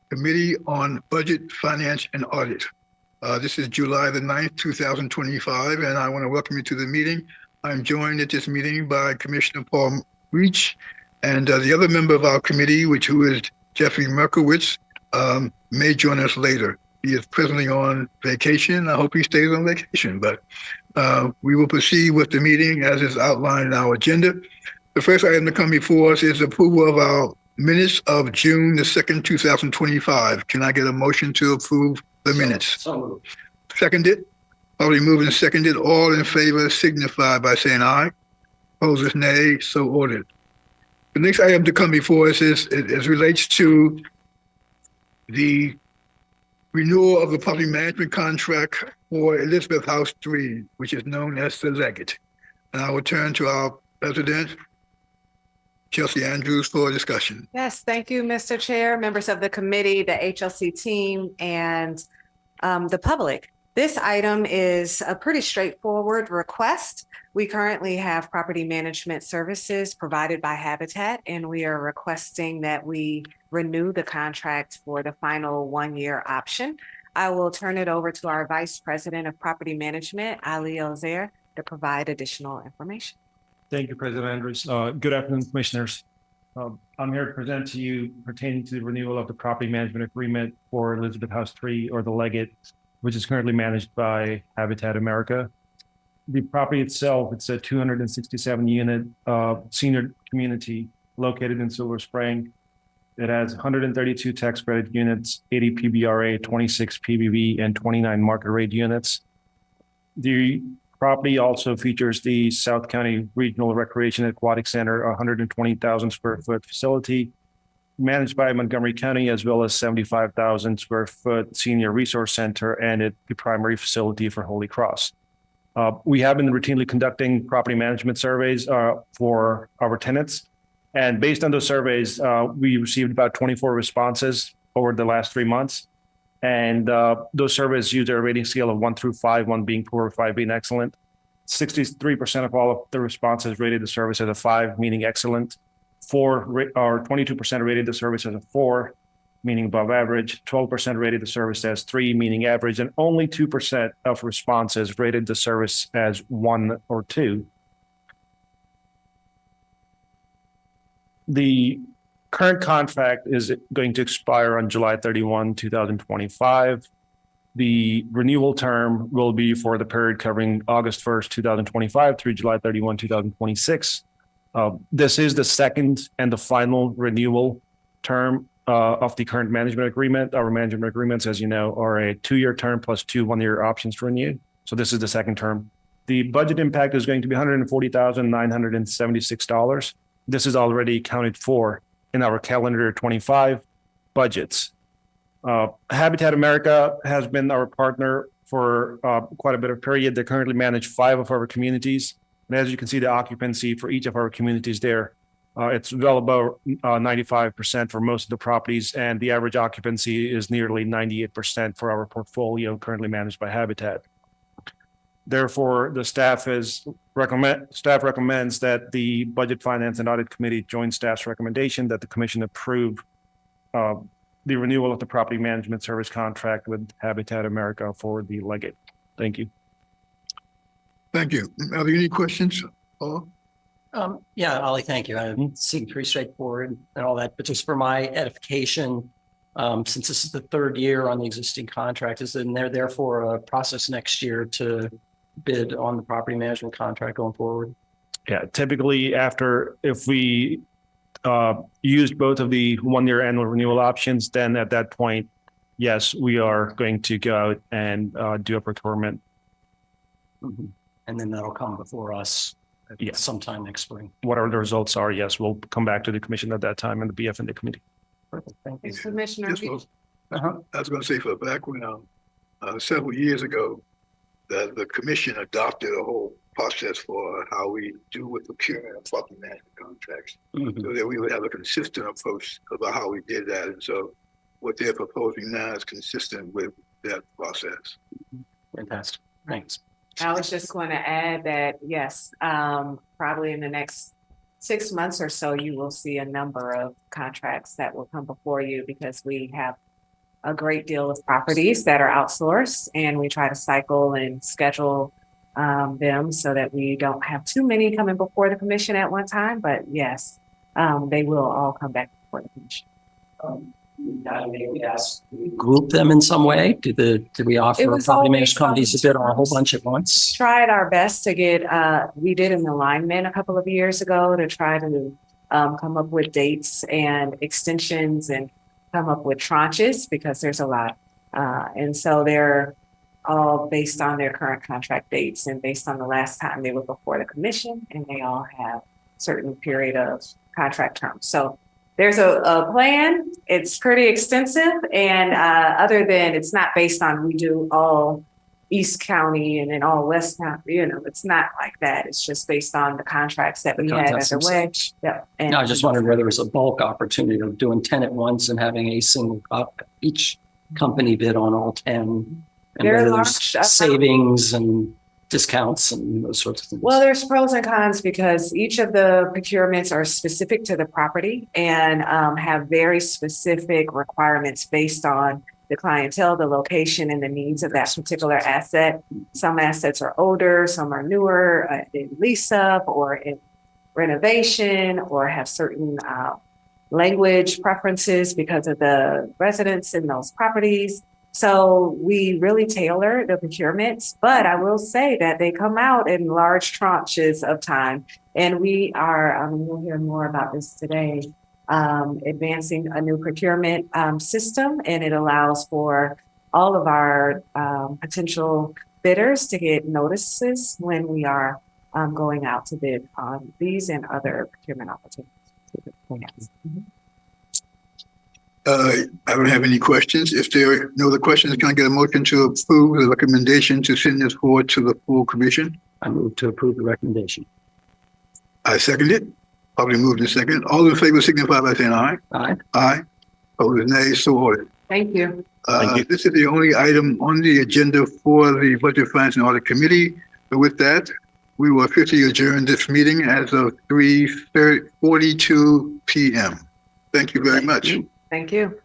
Committee on Budget, Finance, and Audit. This is July the 9th, 2025, and I want to welcome you to the meeting. I'm joined at this meeting by Commissioner Paul Reach, and the other member of our committee, who is Jeffrey Merkowitz, may join us later. He is presently on vacation. I hope he stays on vacation, but we will proceed with the meeting as is outlined in our agenda. The first item to come before us is approval of our minutes of June the 2nd, 2025. Can I get a motion to approve the minutes? So moved. Seconded? Probably moved and seconded. All in favor signify by saying aye. Opposers nay, so ordered. The next item to come before us relates to the renewal of the property management contract for Elizabeth House 3, which is known as the Leggett. And I will turn to our president, Chelsea Andrews, for a discussion. Yes, thank you, Mr. Chair, members of the committee, the HLC team, and the public. This item is a pretty straightforward request. We currently have property management services provided by Habitat, and we are requesting that we renew the contract for the final one-year option. I will turn it over to our Vice President of Property Management, Ali Elzair, to provide additional information. Thank you, President Andrews. Good afternoon, Commissioners. I'm here to present to you pertaining to the renewal of the property management agreement for Elizabeth House 3, or the Leggett, which is currently managed by Habitat America. The property itself, it's a 267-unit senior community located in Silver Spring. It has 132 tax credit units, 80 PBRA, 26 PBV, and 29 market rate units. The property also features the South County Regional Recreation Aquatic Center, a 120,000 square foot facility managed by Montgomery County, as well as 75,000 square foot senior resource center and the primary facility for Holy Cross. We have been routinely conducting property management surveys for our tenants. And based on those surveys, we received about 24 responses over the last 3 months. And those surveys use a rating scale of 1 through 5, 1 being poor, 5 being excellent. 63% of all of the responses rated the service as a 5, meaning excellent. 22% rated the service as a 4, meaning above average. 12% rated the service as 3, meaning average. And only 2% of responses rated the service as 1 or 2. The current contract is going to expire on July 31, 2025. The renewal term will be for the period covering August 1st, 2025 through July 31, 2026. This is the second and the final renewal term of the current management agreement. Our management agreements, as you know, are a 2-year term plus 2 one-year options to renew. So this is the second term. The budget impact is going to be $140,976. This is already accounted for in our calendar 25 budgets. Habitat America has been our partner for quite a bit of period. They currently manage 5 of our communities. And as you can see, the occupancy for each of our communities there, it's well above 95% for most of the properties. And the average occupancy is nearly 98% for our portfolio currently managed by Habitat. Therefore, the staff recommends that the Budget, Finance, and Audit Committee join staff's recommendation that the Commission approve the renewal of the property management service contract with Habitat America for the Leggett. Thank you. Thank you. Are there any questions? Paul? Yeah, Ali, thank you. It seemed pretty straightforward and all that, but just for my edification, since this is the 3rd year on the existing contract, is there therefore a process next year to bid on the property management contract going forward? Yeah, typically if we used both of the 1-year annual renewal options, then at that point, yes, we are going to go out and do a procurement. Mm-hmm. And then that'll come before us sometime next spring. Whatever the results are, yes, we'll come back to the commission at that time and the BF and the committee. Perfect. Thank you. Commissioner. I was going to say, for the background, several years ago, the commission adopted a whole process for how we do with procurement of property management contracts, so that we would have a consistent approach about how we did that. And so what they're proposing now is consistent with that process. Fantastic. Thanks. I was just going to add that, yes, probably in the next 6 months or so, you will see a number of contracts that will come before you because we have a great deal of properties that are outsourced, and we try to cycle and schedule them so that we don't have too many coming before the commission at one time. But yes, they will all come back before the commission. Group them in some way? Did we offer It was property always management companies to bid on a whole some- bunch at once? Tried our best to get, we did an alignment a couple of years ago to try to come up with dates and extensions and come up with tranches because there's a lot. And so they're all based on their current contract dates and based on the last time they were before the commission, and they all have certain period of contract terms. So there's a plan. It's pretty extensive, and other than it's not based on we do all East County and then all West County, it's not like that. It's just based on the contracts that we had underway. Yeah. And No, I just wondered whether there was a bulk opportunity of doing 10 at once and having a single, each company bid on all 10. And There are whether large there's savings and discounts and those sorts of things. Well, there's pros and cons because each of the procurements are specific to the property and have very specific requirements based on the clientele, the location, and the needs of that particular asset. Some assets are older, some are newer, in lease up or in renovation, or have certain language preferences because of the residents in those properties. So we really tailor the procurements, but I will say that they come out in large tranches of time. And we are, we'll hear more about this today, advancing a new procurement system, and it allows for all of our potential bidders to get notices when we are going out to bid on these and other procurement opportunities. I don't have any questions. If there are no other questions, can I get a motion to approve the recommendation to send this forward to the full commission? I move to approve the recommendation. I second it. Probably moved in second. All in favor signify by saying aye. Aye. Aye. Opposed, nay. So ordered. Thank you. This is the only item on the agenda for the Budget, Finance, and Audit Committee. So with that, we will officially adjourn this meeting as of 3:42 p.m. Thank you very much. Thank you.